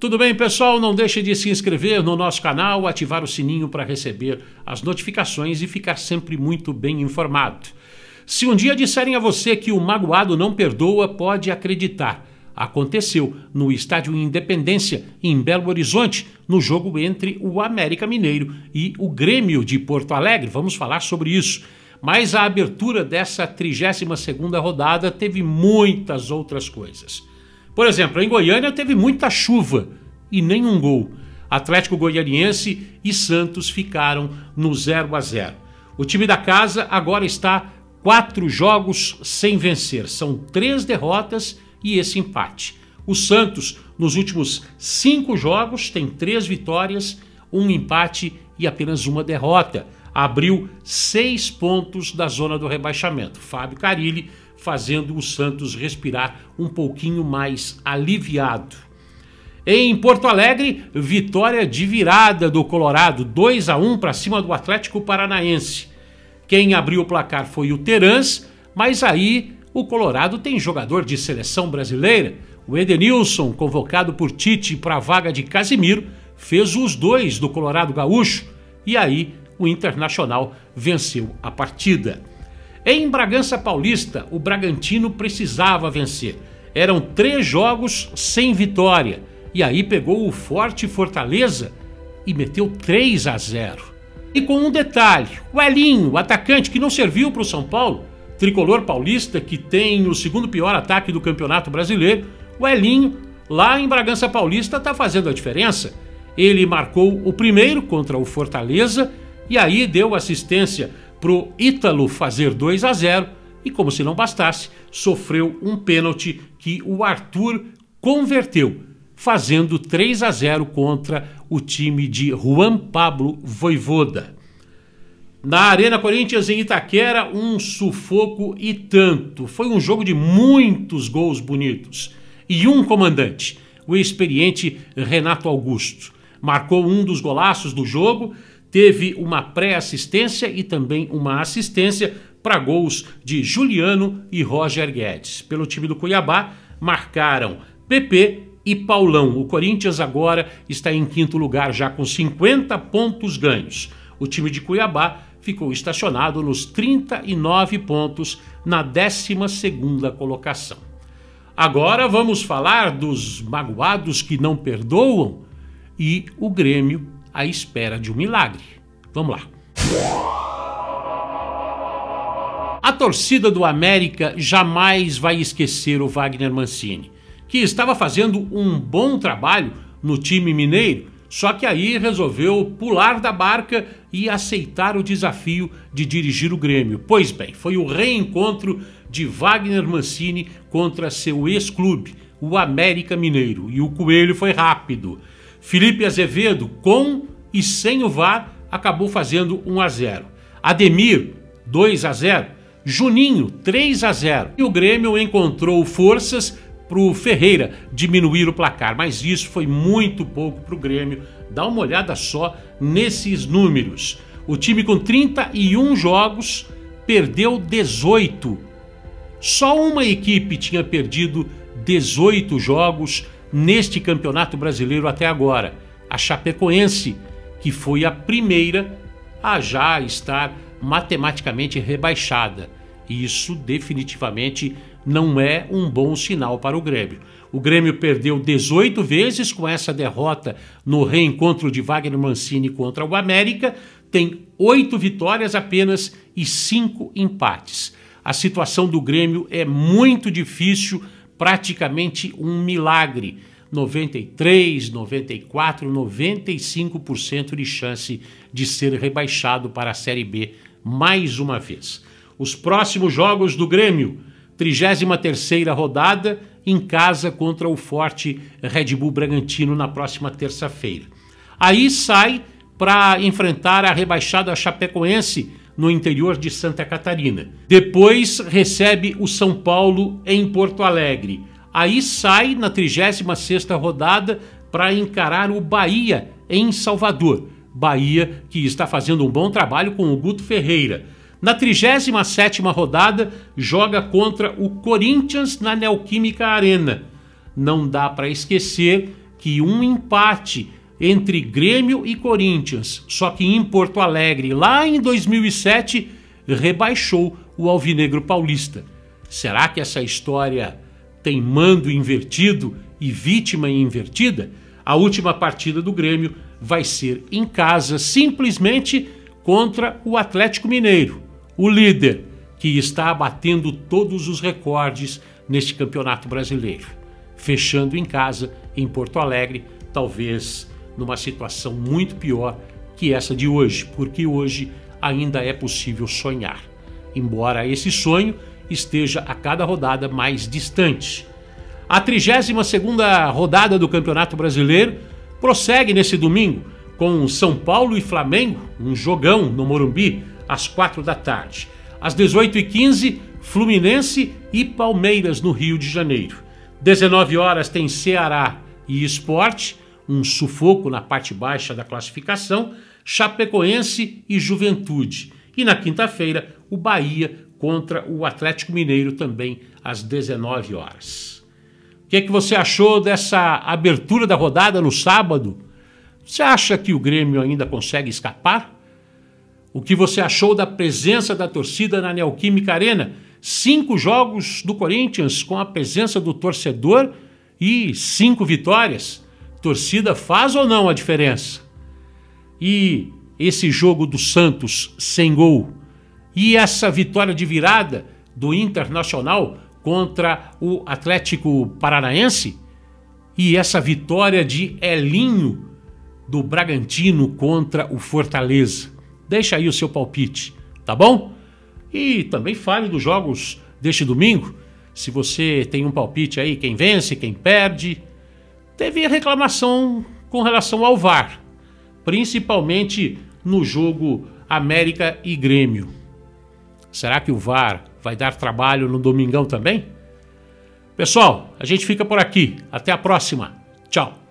Tudo bem, pessoal? Não deixe de se inscrever no nosso canal, ativar o sininho para receber as notificações e ficar sempre muito bem informado. Se um dia disserem a você que o magoado não perdoa, pode acreditar. Aconteceu no Estádio Independência, em Belo Horizonte, no jogo entre o América Mineiro e o Grêmio de Porto Alegre. Vamos falar sobre isso. Mas a abertura dessa 32ª rodada teve muitas outras coisas. Por exemplo, em Goiânia teve muita chuva e nenhum gol. Atlético Goianiense e Santos ficaram no 0-0. O time da casa agora está 4 jogos sem vencer. São 3 derrotas e esse empate. O Santos, nos últimos 5 jogos, tem 3 vitórias, 1 empate e apenas 1 derrota. Abriu 6 pontos da zona do rebaixamento. Fábio Carille fazendo o Santos respirar um pouquinho mais aliviado. Em Porto Alegre, vitória de virada do Colorado, 2-1 para cima do Atlético Paranaense. Quem abriu o placar foi o Terans, mas aí o Colorado tem jogador de seleção brasileira. O Edenilson, convocado por Tite para a vaga de Casimiro, fez os 2 do Colorado Gaúcho e aí o Internacional venceu a partida. Em Bragança Paulista, o Bragantino precisava vencer. Eram 3 jogos sem vitória. E aí pegou o forte Fortaleza e meteu 3-0. E com um detalhe, o Elinho, o atacante que não serviu para o São Paulo, tricolor paulista que tem o 2º pior ataque do Campeonato Brasileiro, o Elinho, lá em Bragança Paulista, está fazendo a diferença. Ele marcou o primeiro contra o Fortaleza e aí deu assistência para o Ítalo fazer 2-0 e, como se não bastasse, sofreu um pênalti que o Arthur converteu, fazendo 3-0 contra o time de Juan Pablo Vojvoda. Na Arena Corinthians, em Itaquera, um sufoco e tanto. Foi um jogo de muitos gols bonitos. E um comandante, o experiente Renato Augusto. Marcou um dos golaços do jogo, teve uma pré-assistência e também uma assistência para gols de Juliano e Roger Guedes. Pelo time do Cuiabá, marcaram PP e Paulão. O Corinthians agora está em 5º lugar, já com 50 pontos ganhos. O time de Cuiabá ficou estacionado nos 39 pontos na 12ª colocação. Agora vamos falar dos magoados que não perdoam e o Grêmio à espera de um milagre. Vamos lá. A torcida do América jamais vai esquecer o Wagner Mancini, que estava fazendo um bom trabalho no time mineiro, só que aí resolveu pular da barca e aceitar o desafio de dirigir o Grêmio. Pois bem, foi o reencontro de Wagner Mancini contra seu ex-clube, o América Mineiro, e o coelho foi rápido. Felipe Azevedo, com e sem o VAR, acabou fazendo 1-0. Ademir, 2-0. Juninho, 3-0. E o Grêmio encontrou forças para o Ferreira diminuir o placar, mas isso foi muito pouco para o Grêmio. Dá uma olhada só nesses números. O time com 31 jogos perdeu 18. Só uma equipe tinha perdido 18 jogos neste Campeonato Brasileiro até agora, a Chapecoense, que foi a primeira a já estar matematicamente rebaixada. E isso definitivamente não é um bom sinal para o Grêmio. O Grêmio perdeu 18 vezes com essa derrota no reencontro de Wagner Mancini contra o América, tem 8 vitórias apenas e 5 empates. A situação do Grêmio é muito difícil, praticamente um milagre. 93, 94, 95% de chance de ser rebaixado para a Série B mais uma vez. Os próximos jogos do Grêmio, 33ª rodada, em casa contra o forte Red Bull Bragantino na próxima terça-feira. Aí sai para enfrentar a rebaixada Chapecoense no interior de Santa Catarina. Depois recebe o São Paulo em Porto Alegre. Aí sai na 36ª rodada para encarar o Bahia em Salvador. Bahia que está fazendo um bom trabalho com o Guto Ferreira. Na 37ª rodada, joga contra o Corinthians na Neoquímica Arena. Não dá para esquecer que um empate entre Grêmio e Corinthians, só que em Porto Alegre, lá em 2007, rebaixou o Alvinegro Paulista. Será que essa história tem mando invertido e vítima invertida? A última partida do Grêmio vai ser em casa, simplesmente contra o Atlético Mineiro, o líder, que está batendo todos os recordes neste Campeonato Brasileiro. Fechando em casa, em Porto Alegre, talvez numa situação muito pior que essa de hoje, porque hoje ainda é possível sonhar, embora esse sonho esteja a cada rodada mais distante. A 32ª rodada do Campeonato Brasileiro prossegue nesse domingo com São Paulo e Flamengo, um jogão no Morumbi, às 4 da tarde. Às 18h15, Fluminense e Palmeiras no Rio de Janeiro. 19 horas tem Ceará e Sport, um sufoco na parte baixa da classificação, Chapecoense e Juventude. E na quinta-feira, o Bahia contra o Atlético Mineiro, também às 19 horas. O que você achou dessa abertura da rodada no sábado? Você acha que o Grêmio ainda consegue escapar? O que você achou da presença da torcida na Neoquímica Arena? 5 jogos do Corinthians com a presença do torcedor e 5 vitórias. Torcida faz ou não a diferença? E esse jogo do Santos sem gol? E essa vitória de virada do Internacional contra o Atlético Paranaense? E essa vitória de Elinho do Bragantino contra o Fortaleza? Deixa aí o seu palpite, tá bom? E também fale dos jogos deste domingo. Se você tem um palpite aí, quem vence, quem perde. Teve reclamação com relação ao VAR, principalmente no jogo América e Grêmio. Será que o VAR vai dar trabalho no domingão também? Pessoal, a gente fica por aqui. Até a próxima. Tchau.